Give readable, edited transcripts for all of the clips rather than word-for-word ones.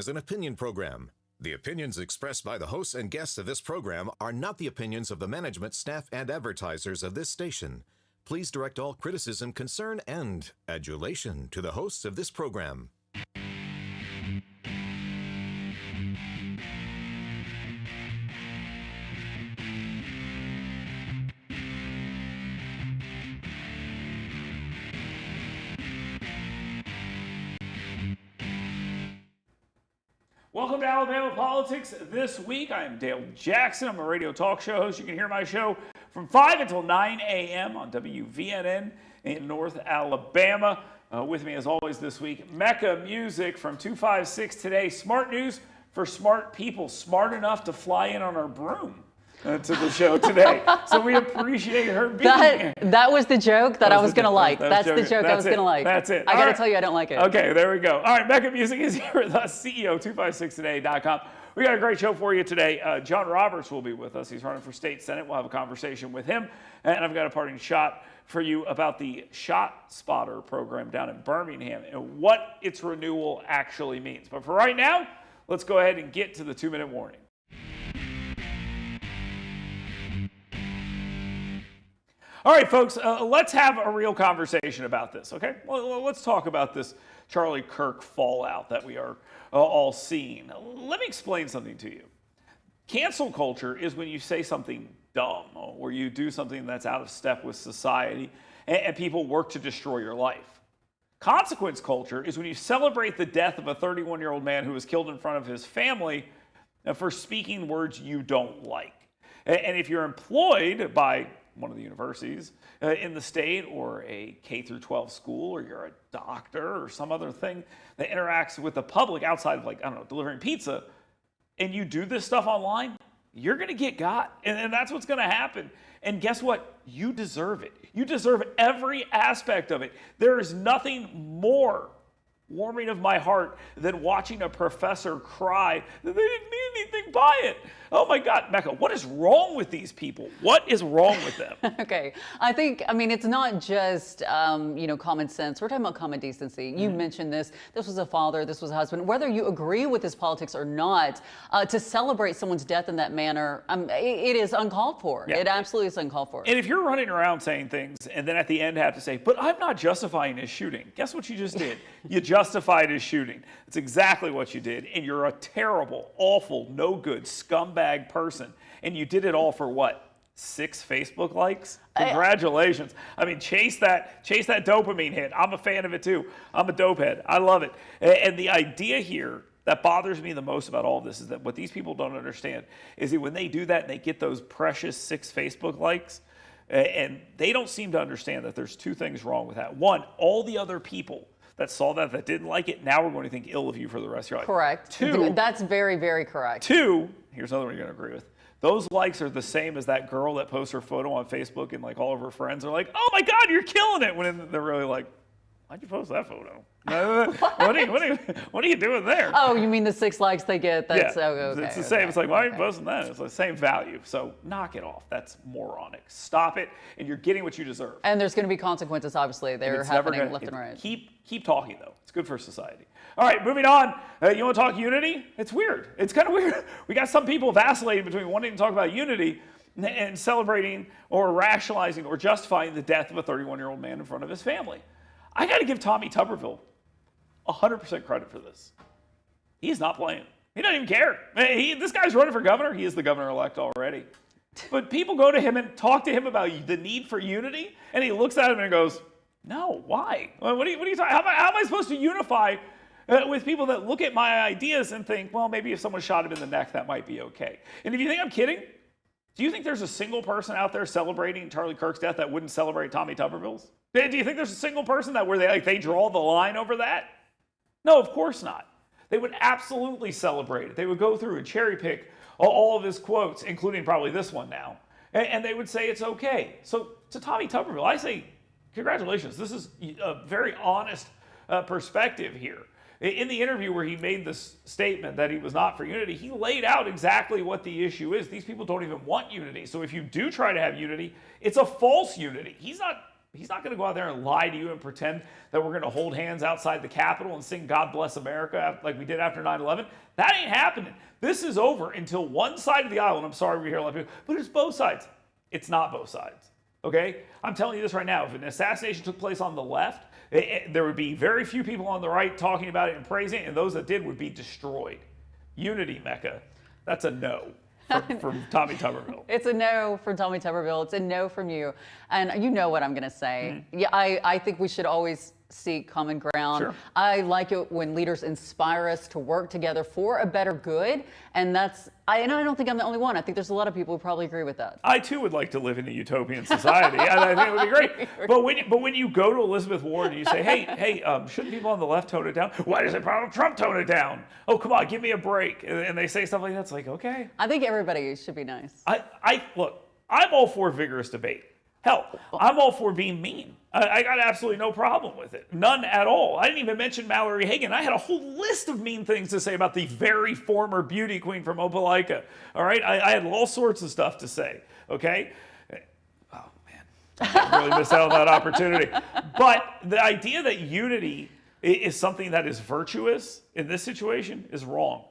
is an opinion program. The opinions expressed by the hosts and guests of this program are not the opinions of the management, staff, and advertisers of this station. Please direct all criticism, concern, and adulation to the hosts of this program. Welcome to Alabama Politics This Week. I am Dale Jackson. I'm a radio talk show host. You can hear my show from 5 until 9 a.m. on WVNN in North Alabama. With me, as always, this week, Mecca Music from 256 Today. Smart news for smart people, smart enough to fly in on our broom to the show today. So we appreciate her being here. That was the joke that I was going to like. That's the joke I was going to like. That's it. I got to tell you, I don't like it. Okay, there we go. All right, Mecca Music is here with us, CEO 256today.com. We got a great show for you today. John Roberts will be with us. He's running for state senate. We'll have a conversation with him. And I've got a parting shot for you about the Shot Spotter program down in Birmingham and what its renewal actually means. But for right now, let's go ahead and get to the 2-minute warning. All right, folks, let's have a real conversation about this, okay? Well, let's talk about this Charlie Kirk fallout that we are all seeing. Let me explain something to you. Cancel culture is when you say something dumb or you do something that's out of step with society and people work to destroy your life. Consequence culture is when you celebrate the death of a 31-year-old man who was killed in front of his family for speaking words you don't like. And if you're employed by one of the universities in the state or a K through 12 school, or you're a doctor or some other thing that interacts with the public outside of, like, I don't know, delivering pizza, and you do this stuff online, you're going to get got. And that's what's going to happen. And guess what? You deserve it. You deserve every aspect of it. There is nothing more warming of my heart than watching a professor cry that they didn't mean anything by it. Oh my God, Mecca, what is wrong with these people? What is wrong with them? Okay, I mean, it's not just, common sense. We're talking about common decency. You mentioned this. This was a father, this was a husband. Whether you agree with his politics or not, to celebrate someone's death in that manner, it is uncalled for. Yeah. It absolutely is uncalled for. And if you're running around saying things and then at the end have to say, but I'm not justifying his shooting. Guess what you just did? You justified his shooting. That's exactly what you did. And you're a terrible, awful, no good, scumbag person. And you did it all for what? 6 Facebook likes? Congratulations. I mean, chase that dopamine hit. I'm a fan of it too. I'm a dope head. I love it. And the idea here that bothers me the most about all of this is that what these people don't understand is that when they do that and they get those precious 6 Facebook likes, and they don't seem to understand that there's 2 things wrong with that. One, all the other people that saw that didn't like it, now we're going to think ill of you for the rest of your life. Correct. 2, that's very, very correct. 2, here's another one you're going to agree with. Those likes are the same as that girl that posts her photo on Facebook and, like, all of her friends are like, oh my God, you're killing it. When they're really like, why'd you post that photo? What are you doing there? Oh, you mean the 6 likes they get? That's yeah, okay. It's the same. It's like, why are you posting that? It's the same value. So knock it off. That's moronic. Stop it, and you're getting what you deserve. And there's going to be consequences, obviously. They're happening left and right. Keep talking, though. It's good for society. All right, moving on. You want to talk unity? It's weird. It's kind of weird. We got some people vacillating between wanting to talk about unity and celebrating or rationalizing or justifying the death of a 31-year-old man in front of his family. I got to give Tommy Tuberville 100% credit for this. He's not playing. He doesn't even care. This guy's running for governor. He is the governor-elect already. But people go to him and talk to him about the need for unity, and he looks at him and goes, no, why? What are you talking? How am I supposed to unify with people that look at my ideas and think, well, maybe if someone shot him in the neck, that might be okay? And if you think I'm kidding, do you think there's a single person out there celebrating Charlie Kirk's death that wouldn't celebrate Tommy Tuberville's? Do you think there's a single person that where they draw the line over that? No, of course not. They would absolutely celebrate it. They would go through and cherry pick all of his quotes, including probably this one now, and they would say it's okay. So to Tommy Tuberville, I say, congratulations. This is a very honest perspective here. In the interview where he made this statement that he was not for unity, he laid out exactly what the issue is. These people don't even want unity. So if you do try to have unity, it's a false unity. He's not He's not going to go out there and lie to you and pretend that we're going to hold hands outside the Capitol and sing God Bless America like we did after 9/11. That ain't happening. This is over until one side of the aisle, and I'm sorry we hear a lot of people, but it's both sides. It's not both sides, okay? I'm telling you this right now. If an assassination took place on the left, there would be very few people on the right talking about it and praising it, and those that did would be destroyed. Unity, Mecca. That's a no from Tommy Tuberville. It's a no from Tommy Tuberville. It's a no from you. And you know what I'm going to say. Yeah, I think we should always seek common ground. Sure. I like it when leaders inspire us to work together for a better good. And I don't think I'm the only one. I think there's a lot of people who probably agree with that. I too would like to live in a utopian society. I think it would be great. But when you go to Elizabeth Warren and you say, hey, shouldn't people on the left tone it down? Why does Donald Trump tone it down? Oh, come on, give me a break. And they say stuff like that. It's like, okay. I think everybody should be nice. Look, I'm all for vigorous debate. Hell, I'm all for being mean. I got absolutely no problem with it. None at all. I didn't even mention Mallory Hagan. I had a whole list of mean things to say about the very former beauty queen from Opelika. All right? I had all sorts of stuff to say. Okay? Oh, man. I really missed out on that opportunity. But the idea that unity is something that is virtuous in this situation is wrong.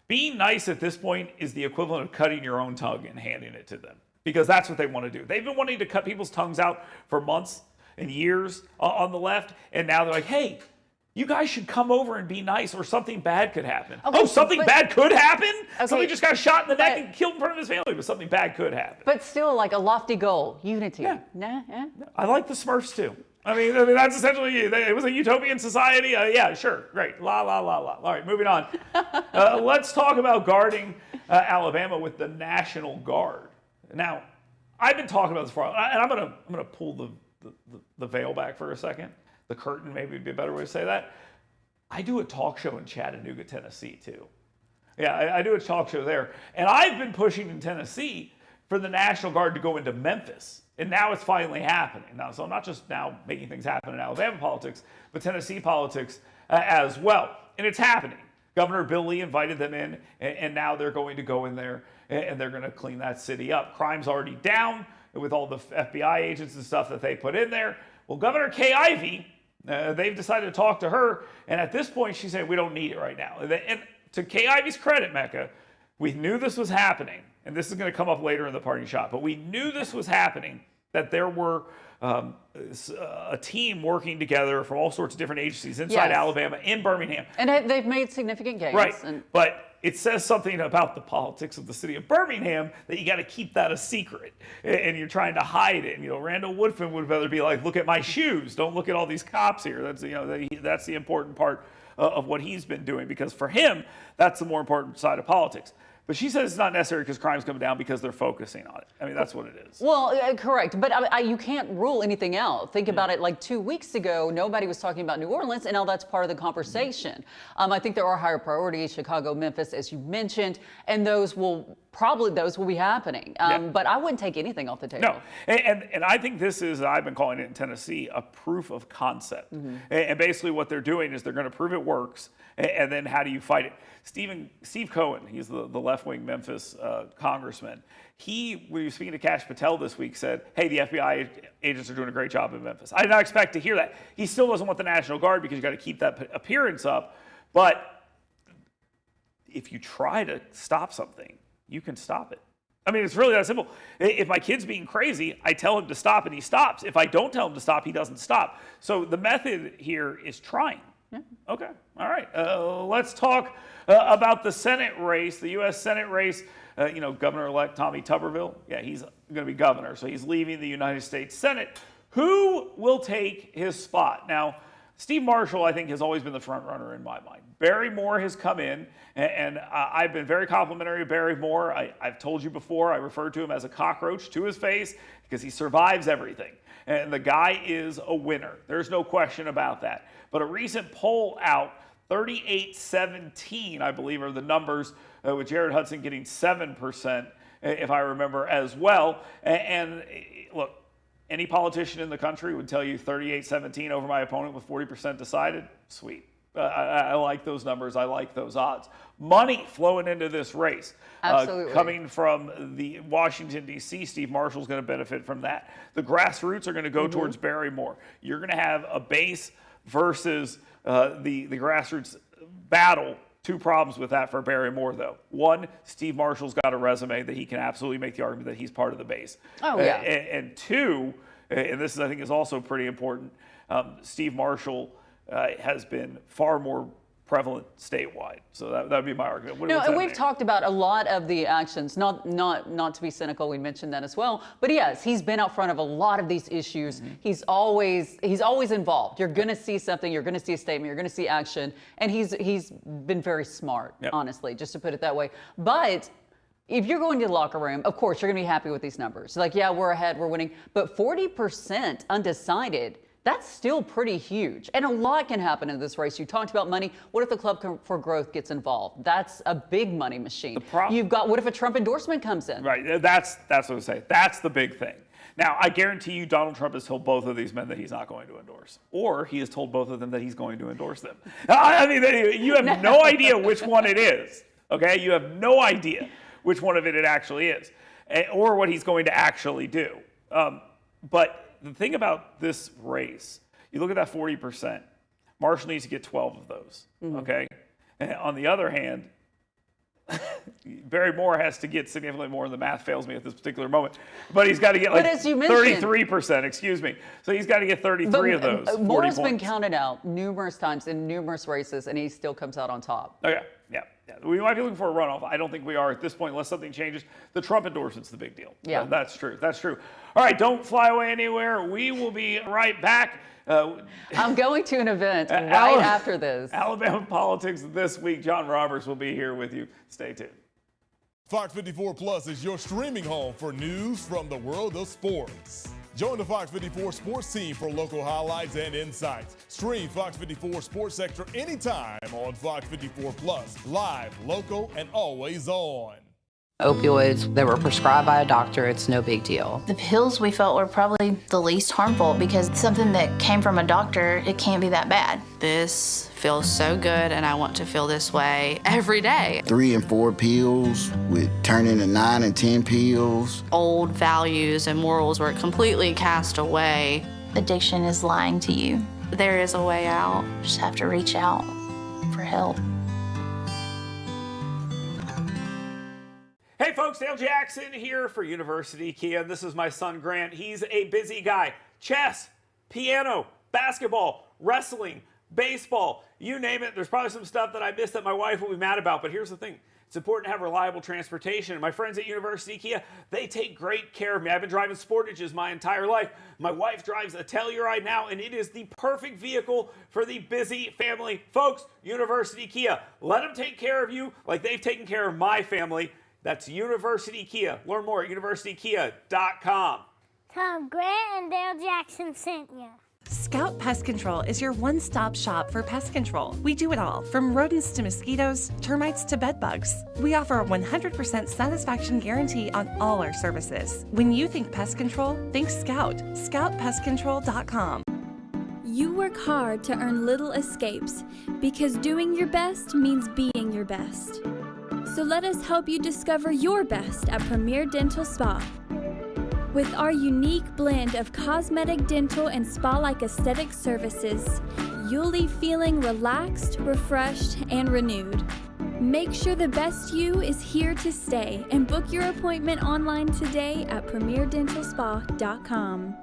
Being nice at this point is the equivalent of cutting your own tongue and handing it to them. Because that's what they want to do. They've been wanting to cut people's tongues out for months and years on the left, and now they're like, hey, you guys should come over and be nice or something bad could happen. Okay, something bad could happen? Okay, Somebody just got shot in the neck and killed in front of his family, but something bad could happen. But still, like a lofty goal, unity. Yeah. Nah, yeah. I like the Smurfs too. I mean, that's essentially, it was a utopian society. Yeah, sure, great. La, la, la, la. All right, moving on. Let's talk about guarding Alabama with the National Guard. Now, I've been talking about this for a while, and I'm gonna pull the veil back for a second. The curtain maybe would be a better way to say that. I do a talk show in Chattanooga, Tennessee, too. Yeah, I do a talk show there. And I've been pushing in Tennessee for the National Guard to go into Memphis. And now it's finally happening. Now, so I'm not just now making things happen in Alabama politics, but Tennessee politics as well. And it's happening. Governor Bill Lee invited them in, and now they're going to go in there and they're going to clean that city up. Crime's already down with all the FBI agents and stuff that they put in there. Well, Governor Kay Ivey, they've decided to talk to her, and at this point, she's saying, we don't need it right now. And to Kay Ivey's credit, Mecca, we knew this was happening, and this is going to come up later in the parting shot, but we knew this was happening, that there were a team working together from all sorts of different agencies inside Alabama, in Birmingham. And they've made significant gains. Right, but it says something about the politics of the city of Birmingham that you got to keep that a secret, and you're trying to hide it. And, Randall Woodfin would rather be like, look at my shoes, don't look at all these cops here. That's that's the important part of what he's been doing, because for him, that's the more important side of politics. But she says it's not necessary because crime's coming down because they're focusing on it. I mean, that's what it is. Well, correct. But you can't rule anything out. Think about it. Like 2 weeks ago, nobody was talking about New Orleans, and now that's part of the conversation. I think there are higher priorities, Chicago, Memphis, as you mentioned, and those will be happening. But I wouldn't take anything off the table. No, and I think this is, I've been calling it in Tennessee, a proof of concept. And basically what they're doing is they're going to prove it works, and then how do you fight it? Steve Cohen, he's the left-wing Memphis congressman. When he was speaking to Kash Patel this week, said, hey, the FBI agents are doing a great job in Memphis. I did not expect to hear that. He still doesn't want the National Guard because you got to keep that appearance up. But if you try to stop something, you can stop it. I mean, it's really that simple. If my kid's being crazy, I tell him to stop and he stops. If I don't tell him to stop, he doesn't stop. So the method here is trying. Yeah. Okay. All right. Let's talk about the Senate race, the U.S. Senate race. Governor-elect Tommy Tuberville. Yeah, he's going to be governor, so he's leaving the United States Senate. Who will take his spot? Now, Steve Marshall, I think, has always been the front runner in my mind. Barry Moore has come in, and I've been very complimentary of Barry Moore. I've told you before, I referred to him as a cockroach to his face because he survives everything. And the guy is a winner. There's no question about that. But a recent poll out, 38-17, I believe, are the numbers, with Jared Hudson getting 7%, if I remember as well. And look, any politician in the country would tell you 38-17 over my opponent with 40% decided. Sweet. I like those numbers. I like those odds. Money flowing into this race. Absolutely. Coming from the Washington, D.C., Steve Marshall's going to benefit from that. The grassroots are going to go towards Barrymore. You're going to have a base versus the grassroots battle. Two problems with that for Barrymore, though. One, Steve Marshall's got a resume that he can absolutely make the argument that he's part of the base. Oh, yeah. And two, and this is, I think, is also pretty important, Steve Marshall has been far more prevalent statewide. So that would be my argument. No, and we've talked about a lot of the actions, not to be cynical, we mentioned that as well, but yes, he's been out front of a lot of these issues. He's always involved. You're going to see something, you're going to see a statement, you're going to see action, and he's been very smart, honestly, just to put it that way. But if you're going to the locker room, of course, you're going to be happy with these numbers. Like, yeah, we're ahead, we're winning, but 40% undecided, that's still pretty huge. And a lot can happen in this race. You talked about money. What if the Club for Growth gets involved? That's a big money machine. You've got, what if a Trump endorsement comes in? Right, that's what I say. That's the big thing. Now, I guarantee you Donald Trump has told both of these men that he's not going to endorse. Or he has told both of them that he's going to endorse them. I mean, you have no idea which one it is, okay? You have no idea which one of it actually is, or what he's going to actually do. But the thing about this race, you look at that 40%, Marshall needs to get 12 of those, okay? And on the other hand, Barry Moore has to get significantly more, and the math fails me at this particular moment. But he's got to get like 33%, excuse me. So he's got to get 33 of those. Moore has been counted out numerous times in numerous races, and he still comes out on top. Oh, yeah. We might be looking for a runoff. I don't think we are at this point, unless something changes. The Trump endorsement's the big deal. Yeah. That's true. All right, don't fly away anywhere. We will be right back. I'm going to an event right after this. Alabama Politics this week. John Roberts will be here with you. Stay tuned. Fox 54 Plus is your streaming home for news from the world of sports. Join the Fox 54 sports team for local highlights and insights. Stream Fox 54 Sports Extra anytime on Fox 54 Plus. Live, local, and always on. Opioids that were prescribed by a doctor, it's no big deal. The pills we felt were probably the least harmful because something that came from a doctor, it can't be that bad. This feels so good and I want to feel this way every day. 3 and 4 pills would turn into 9 and 10 pills. Old values and morals were completely cast away. Addiction is lying to you. There is a way out. You just have to reach out for help. Hey folks, Dale Jackson here for University Kia. This is my son Grant. He's a busy guy. Chess, piano, basketball, wrestling, baseball, you name it. There's probably some stuff that I missed that my wife will be mad about, but here's the thing. It's important to have reliable transportation. And my friends at University Kia, they take great care of me. I've been driving Sportages my entire life. My wife drives a Telluride now, and it is the perfect vehicle for the busy family. Folks, University Kia, let them take care of you like they've taken care of my family. That's University Kia. Learn more at universitykia.com. Tom, Grant and Dale Jackson sent you. Scout Pest Control is your one-stop shop for pest control. We do it all, from rodents to mosquitoes, termites to bed bugs. We offer a 100% satisfaction guarantee on all our services. When you think pest control, think Scout. ScoutPestControl.com. You work hard to earn little escapes because doing your best means being your best. So let us help you discover your best at Premier Dental Spa. With our unique blend of cosmetic, dental, and spa-like aesthetic services, you'll leave feeling relaxed, refreshed, and renewed. Make sure the best you is here to stay and book your appointment online today at premierdentalspa.com.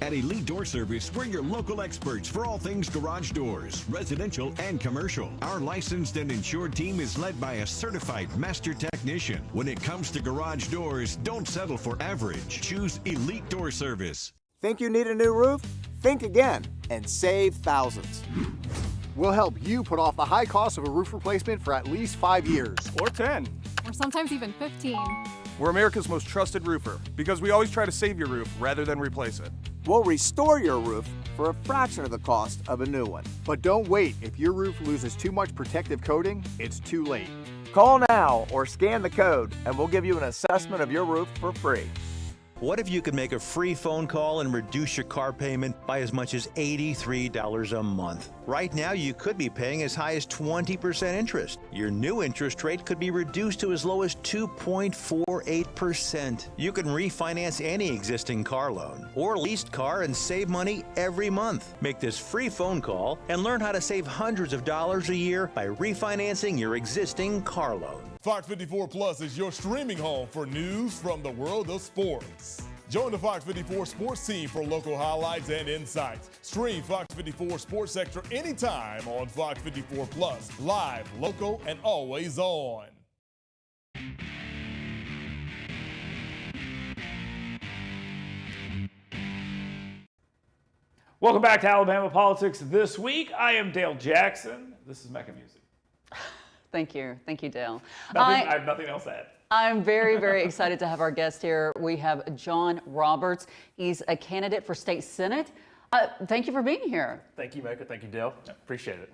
At Elite Door Service, we're your local experts for all things garage doors, residential and commercial. Our licensed and insured team is led by a certified master technician. When it comes to garage doors, don't settle for average. Choose Elite Door Service. Think you need a new roof? Think again and save thousands. We'll help you put off the high cost of a roof replacement for at least 5 years. Or 10. Or sometimes even 15. We're America's most trusted roofer because we always try to save your roof rather than replace it. We'll restore your roof for a fraction of the cost of a new one. But don't wait. If your roof loses too much protective coating, it's too late. Call now or scan the code and we'll give you an assessment of your roof for free. What if you could make a free phone call and reduce your car payment by as much as $83 a month. Right now, you could be paying as high as 20% interest. Your new interest rate could be reduced to as low as 2.48%. You can refinance any existing car loan or leased car and save money every month. Make this free phone call and learn how to save hundreds of dollars a year by refinancing your existing car loan. Fox 54 Plus is your streaming home for news from the world of sports. Join the Fox 54 sports team for local highlights and insights. Stream Fox 54 Sports Sector anytime on Fox 54 Plus. Live, local, and always on. Welcome back to Alabama Politics This Week. I am Dale Jackson. This is Mecca Music. Thank you. Thank you, Dale. I have nothing else to add. I'm very, very excited to have our guest here. We have John Roberts. He's a candidate for state senate. Thank you for being here. Thank you, Mecca. Thank you, Dale. Appreciate it.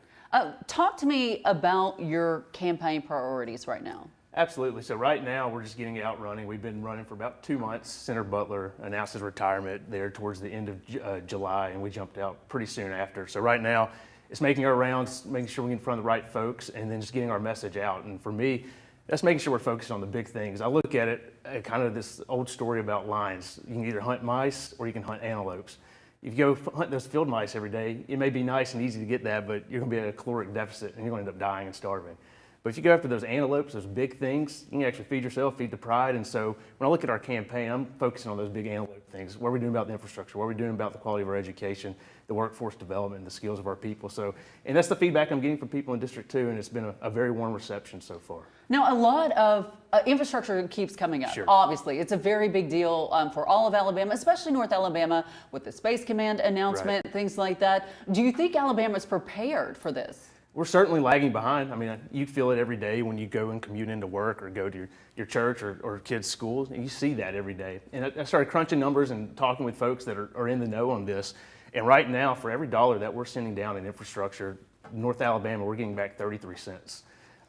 Talk to me about your campaign priorities right now. Absolutely. So right now we're just getting out running. We've been running for about 2 months. Senator Butler announced his retirement there towards the end of July, and we jumped out pretty soon after. So right now it's making our rounds, making sure we get in front of the right folks, and then just getting our message out. And for me, that's making sure we're focused on the big things. I look at it kind of this old story about lions. You can either hunt mice or you can hunt antelopes. If you go hunt those field mice every day, it may be nice and easy to get that, but you're going to be at a caloric deficit and you're going to end up dying and starving. But if you go after those antelopes, those big things, you can actually feed yourself, feed the pride. And so when I look at our campaign, I'm focusing on those big antelope things. What are we doing about the infrastructure? What are we doing about the quality of our education, the workforce development, and the skills of our people? So, and that's the feedback I'm getting from people in District 2, and it's been a very warm reception so far. Now, a lot of infrastructure keeps coming up. Sure. Obviously, it's a very big deal for all of Alabama, especially North Alabama, with the Space Command announcement, Right. things like that. Do you think Alabama's prepared for this? We're certainly lagging behind. I mean, you feel it every day when you go and commute into work or go to your church or kids' schools, and you see that every day. And I started crunching numbers and talking with folks that are in the know on this. And right now, for every dollar that we're sending down in infrastructure, North Alabama, we're getting back 33 cents.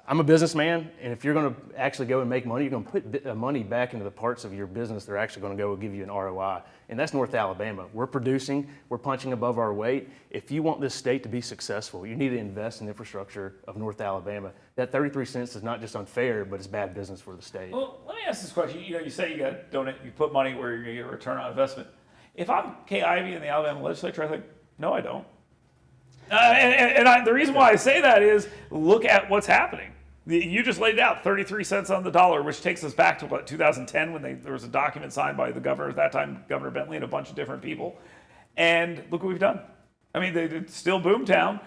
I'm a businessman, and if you're going to actually go and make money, you're going to put money back into the parts of your business that are actually going to go and give you an ROI. And that's North Alabama. We're producing, we're punching above our weight. If you want this state to be successful, you need to invest in the infrastructure of North Alabama. That 33 cents is not just unfair, but it's bad business for the state. Well, let me ask this question. You say you got to donate, you put money where you're going to get a return on investment. If I'm Kay Ivey in the Alabama legislature, I think, no, I don't. The reason why I say that is look at what's happening. You just laid it out, 33 cents on the dollar, which takes us back to, 2010 when there was a document signed by the governor at that time, Governor Bentley, and a bunch of different people. And look what we've done. I mean, it's still boomtown.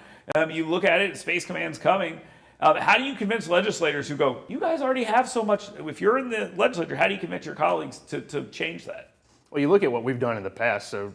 You look at it, Space Command's coming. How do you convince legislators who go, you guys already have so much, if you're in the legislature, how do you convince your colleagues to change that? Well, you look at what we've done in the past. So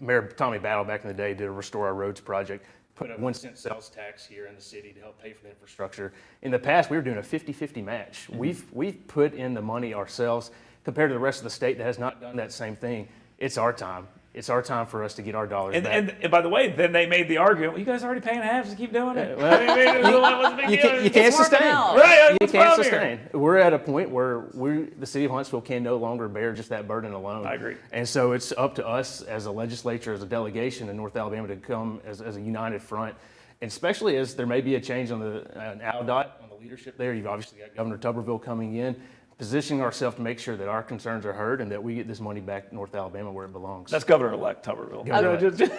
Mayor Tommy Battle back in the day did a Restore Our Roads project, put a 1 cent sales tax here in the city to help pay for the infrastructure. In the past, we were doing a 50-50 match. Mm-hmm. We've put in the money ourselves compared to the rest of the state that has not done that same thing. It's our time. It's our time for us to get our dollars back. And by the way, then they made the argument, well, you guys are already paying half, so keep doing it. You can't sustain. Right, you can't sustain. We're at a point where the city of Huntsville can no longer bear just that burden alone. I agree. And so it's up to us as a legislature, as a delegation in North Alabama to come as a united front, and especially as there may be a change on an ALDOT, on the leadership there. You've obviously got Governor Tuberville coming in, positioning ourselves to make sure that our concerns are heard and that we get this money back to North Alabama where it belongs. That's Governor-elect Tuberville.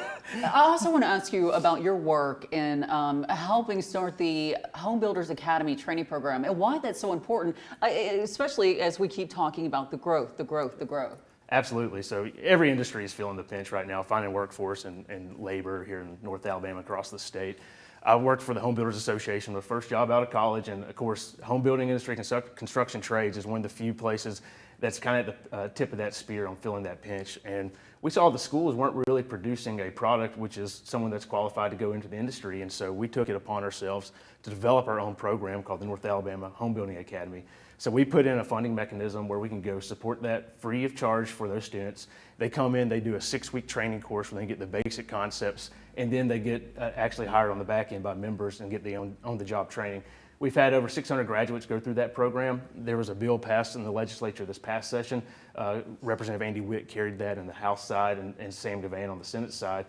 I also want to ask you about your work in helping start the Home Builders Academy training program and why that's so important, especially as we keep talking about the growth. Absolutely. So every industry is feeling the pinch right now, finding workforce and labor here in North Alabama, across the state. I worked for the Home Builders Association, my first job out of college, and of course, home building industry, construction trades is one of the few places that's kind of the tip of that spear on filling that pinch. And we saw the schools weren't really producing a product which is someone that's qualified to go into the industry, and so we took it upon ourselves to develop our own program called the North Alabama Home Building Academy. So we put in a funding mechanism where we can go support that free of charge for those students. They come in, they do a 6-week training course where they get the basic concepts, and then they get actually hired on the back end by members and get the on-the-job training. We've had over 600 graduates go through that program. There was a bill passed in the legislature this past session. Representative Andy Witt carried that in the House side and Sam Devan on the Senate side.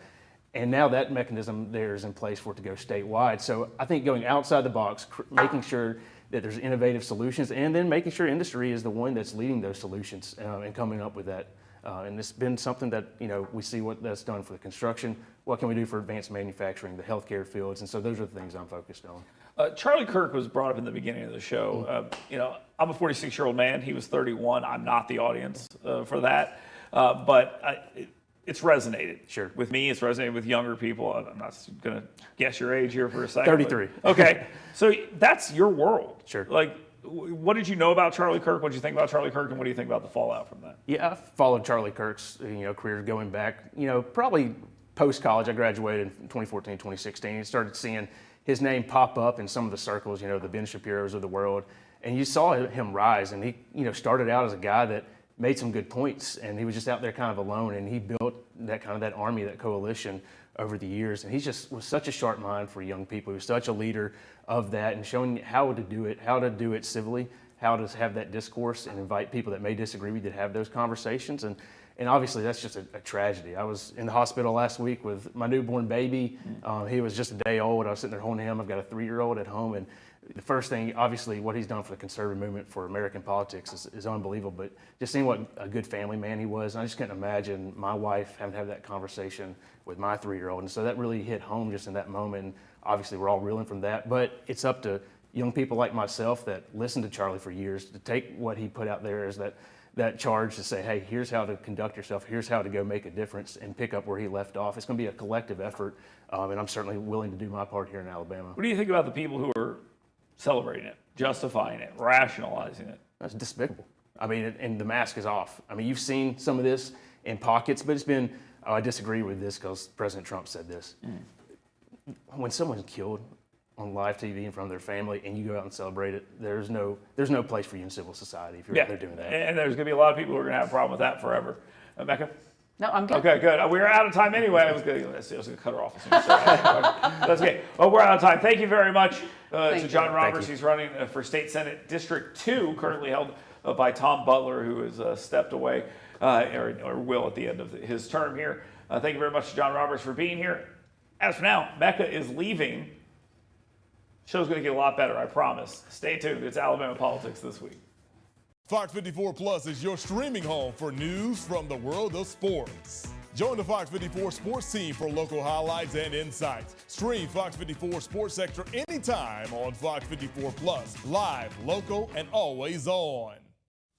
And now that mechanism there is in place for it to go statewide. So I think going outside the box, making sure that there's innovative solutions, and then making sure industry is the one that's leading those solutions and coming up with that. And it's been something that, we see what that's done for the construction. What can we do for advanced manufacturing, the healthcare fields? And so those are the things I'm focused on. Charlie Kirk was brought up in the beginning of the show. I'm a 46-year-old man. He was 31. I'm not the audience for that. But it's resonated with me. It's resonated with younger people. I'm not going to guess your age here for a second. 33. Okay. So that's your world. Sure. Like, what did you know about Charlie Kirk? What did you think about Charlie Kirk? And what do you think about the fallout from that? Yeah, I followed Charlie Kirk's career going back, probably post-college. I graduated in 2014, 2016. And started seeing his name pop up in some of the circles, the Ben Shapiro's of the world. And you saw him rise. And he, started out as a guy that made some good points. And he was just out there kind of alone. And he built that army, that coalition over the years. And he just was such a sharp mind for young people. He was such a leader of that and showing how to do it civilly, how to have that discourse and invite people that may disagree with you to have those conversations. And obviously that's just a tragedy. I was in the hospital last week with my newborn baby. He was just a day old. I was sitting there holding him. I've got a 3-year-old at home. And the first thing, obviously, what he's done for the conservative movement for American politics is unbelievable. But just seeing what a good family man he was, and I just couldn't imagine my wife having to have that conversation with my 3-year-old. And so that really hit home just in that moment. And obviously, we're all reeling from that. But it's up to young people like myself that listened to Charlie for years to take what he put out there as that charge to say, hey, here's how to conduct yourself, here's how to go make a difference and pick up where he left off. It's going to be a collective effort, and I'm certainly willing to do my part here in Alabama. What do you think about the people who are celebrating it, justifying it, rationalizing it? That's despicable. I mean, and the mask is off. I mean, you've seen some of this in pockets, but it's been, I disagree with this because President Trump said this. When someone's killed on live TV in front of their family and you go out and celebrate it, there's no place for you in civil society if you're out there doing that. And there's going to be a lot of people who are going to have a problem with that forever. Becca? No, I'm good. Okay, good. We're out of time anyway. I was going to cut her off. That's okay. Well, we're out of time. Thank you very much to John Roberts. He's running for State Senate District 2, currently held by Tom Butler, who has stepped away or will at the end of his term here. Thank you very much to John Roberts for being here. As for now, Becca is leaving. Show's going to get a lot better, I promise. Stay tuned. It's Alabama Politics This Week. Fox 54 Plus is your streaming home for news from the world of sports. Join the Fox 54 sports team for local highlights and insights. Stream Fox 54 Sports Sector anytime on Fox 54 Plus. Live, local, and always on.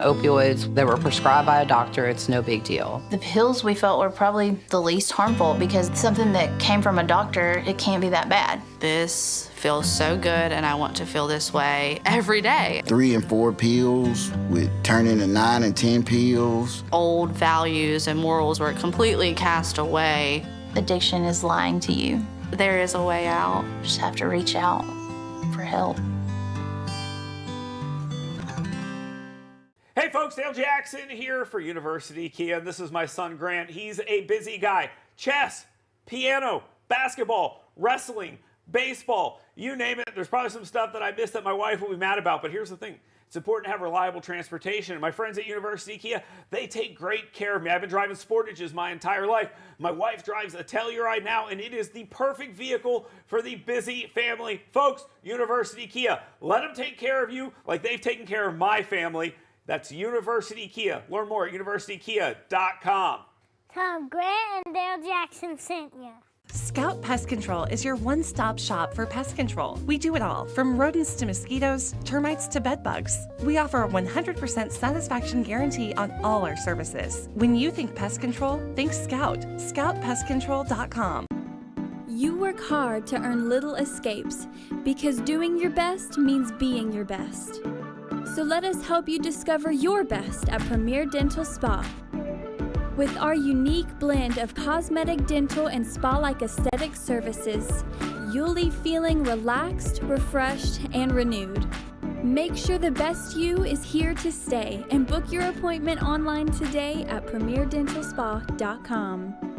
Opioids that were prescribed by a doctor, it's no big deal. The pills we felt were probably the least harmful because something that came from a doctor, it can't be that bad. This feels so good and I want to feel this way every day. 3 and 4 pills with turning to 9 and 10 pills. Old values and morals were completely cast away. Addiction is lying to you. There is a way out. You just have to reach out for help. Hey folks, Dale Jackson here for University Kia. This is my son Grant. He's a busy guy. Chess, piano, basketball, wrestling, baseball, you name it. There's probably some stuff that I missed that my wife will be mad about, but here's the thing. It's important to have reliable transportation. And my friends at University Kia, they take great care of me. I've been driving Sportages my entire life. My wife drives a Telluride now, and it is the perfect vehicle for the busy family. Folks, University Kia, let them take care of you like they've taken care of my family. That's University Kia. Learn more at universitykia.com. Tom Grant and Dale Jackson sent you. Scout Pest Control is your one-stop shop for pest control. We do it all, from rodents to mosquitoes, termites to bed bugs. We offer a 100% satisfaction guarantee on all our services. When you think pest control, think Scout. ScoutPestControl.com. You work hard to earn little escapes because doing your best means being your best. So let us help you discover your best at Premier Dental Spa. With our unique blend of cosmetic, dental, and spa-like aesthetic services, you'll leave feeling relaxed, refreshed, and renewed. Make sure the best you is here to stay and book your appointment online today at premierdentalspa.com.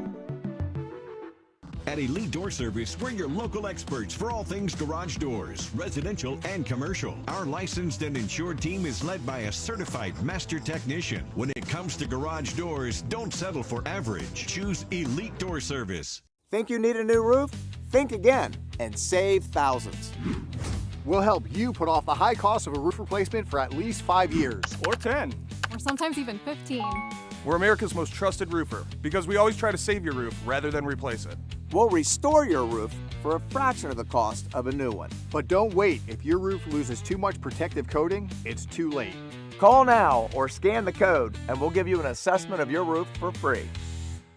At Elite Door Service, we're your local experts for all things garage doors, residential and commercial. Our licensed and insured team is led by a certified master technician. When it comes to garage doors, don't settle for average. Choose Elite Door Service. Think you need a new roof? Think again and save thousands. We'll help you put off the high cost of a roof replacement for at least 5 years. Or 10. Or sometimes even 15. We're America's most trusted roofer because we always try to save your roof rather than replace it. We'll restore your roof for a fraction of the cost of a new one. But don't wait. If your roof loses too much protective coating, it's too late. Call now or scan the code and we'll give you an assessment of your roof for free.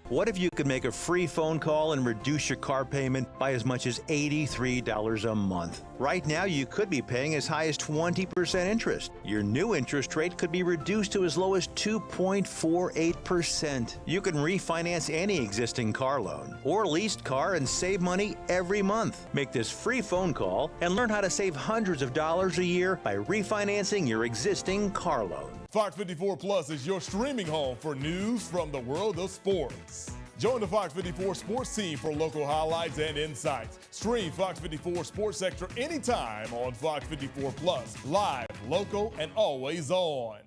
What if you could make a free phone call and reduce your car payment by as much as $83 a month? Right now, you could be paying as high as 20% interest. Your new interest rate could be reduced to as low as 2.48%. You can refinance any existing car loan or leased car and save money every month. Make this free phone call and learn how to save hundreds of dollars a year by refinancing your existing car loan. Fox 54 Plus is your streaming home for news from the world of sports. Join the Fox 54 sports team for local highlights and insights. Stream Fox 54 Sports Extra anytime on Fox 54 Plus. Live, local, and always on.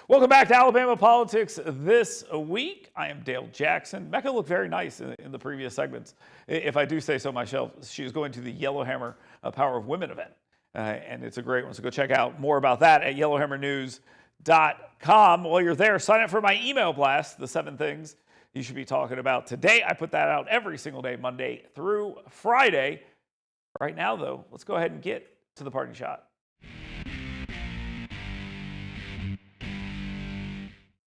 Welcome back to Alabama Politics This Week. I am Dale Jackson. Mecca looked very nice in the previous segments. If I do say so myself, she is going to the Yellowhammer Power of Women event. And it's a great one, so go check out more about that at yellowhammernews.com. While you're there, sign up for my email blast, the 7 things you should be talking about today. I put that out every single day, Monday through Friday. Right now, though, let's go ahead and get to the parting shot.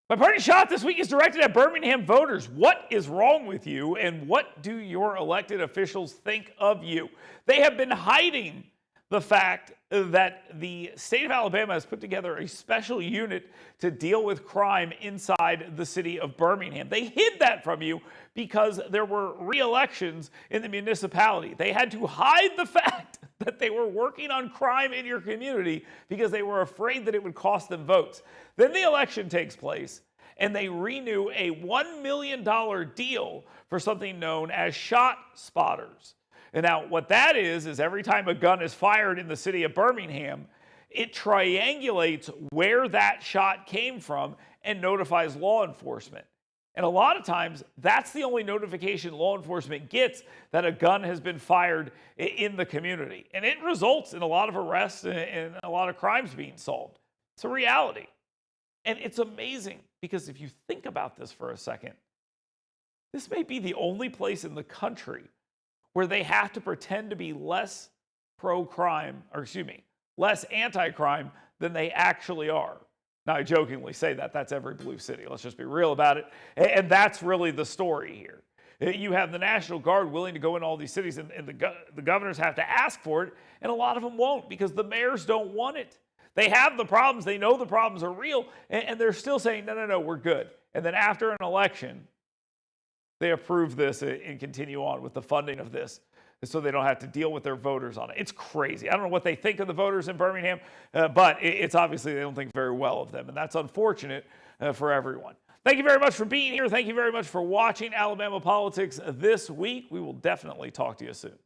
My parting shot this week is directed at Birmingham voters. What is wrong with you, and what do your elected officials think of you? They have been hiding the fact that the state of Alabama has put together a special unit to deal with crime inside the city of Birmingham. They hid that from you because there were re-elections in the municipality. They had to hide the fact that they were working on crime in your community because they were afraid that it would cost them votes. Then the election takes place, and they renew a $1 million deal for something known as shot spotters. And now what that is every time a gun is fired in the city of Birmingham, it triangulates where that shot came from and notifies law enforcement. And a lot of times, that's the only notification law enforcement gets that a gun has been fired in the community. And it results in a lot of arrests and a lot of crimes being solved. It's a reality. And it's amazing because if you think about this for a second, this may be the only place in the country where they have to pretend to be less pro-crime, less anti-crime than they actually are. Now, I jokingly say that. That's every blue city. Let's just be real about it. And that's really the story here. You have the National Guard willing to go in all these cities, and the governors have to ask for it, and a lot of them won't because the mayors don't want it. They have the problems. They know the problems are real, and they're still saying, no, we're good. And then after an election, they approve this and continue on with the funding of this so they don't have to deal with their voters on it. It's crazy. I don't know what they think of the voters in Birmingham, but it's obviously they don't think very well of them, and that's unfortunate for everyone. Thank you very much for being here. Thank you very much for watching Alabama Politics This Week. We will definitely talk to you soon.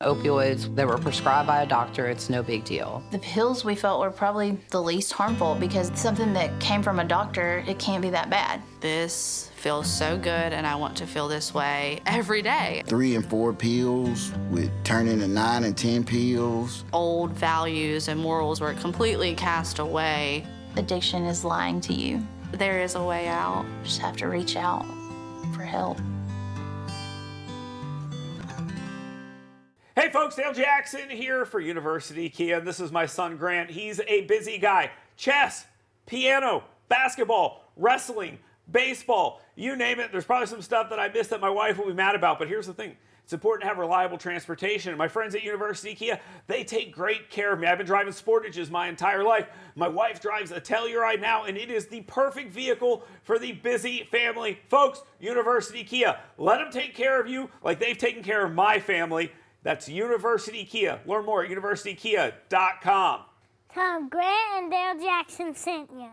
Opioids that were prescribed by a doctor, it's no big deal. The pills we felt were probably the least harmful because something that came from a doctor, it can't be that bad. This feels so good, and I want to feel this way every day. 3 and 4 pills would turn into 9 and 10 pills. Old values and morals were completely cast away. Addiction is lying to you. There is a way out. You just have to reach out for help. Hey folks, Dale Jackson here for University Kia. This is my son Grant. He's a busy guy. Chess, piano, basketball, wrestling, baseball, you name it. There's probably some stuff that I missed that my wife will be mad about, but here's the thing. It's important to have reliable transportation. And my friends at University Kia, they take great care of me. I've been driving Sportages my entire life. My wife drives a Telluride now, and it is the perfect vehicle for the busy family. Folks, University Kia, let them take care of you like they've taken care of my family. That's University Kia. Learn more at universitykia.com. Tom Grant and Dale Jackson sent you.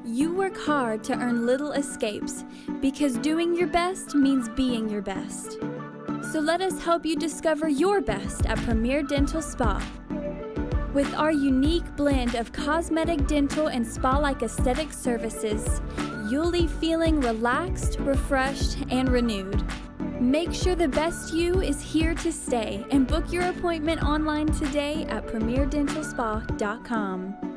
You work hard to earn little escapes because doing your best means being your best. So let us help you discover your best at Premier Dental Spa. With our unique blend of cosmetic, dental, and spa-like aesthetic services, you'll leave feeling relaxed, refreshed, and renewed. Make sure the best you is here to stay and book your appointment online today at premierdentalspa.com.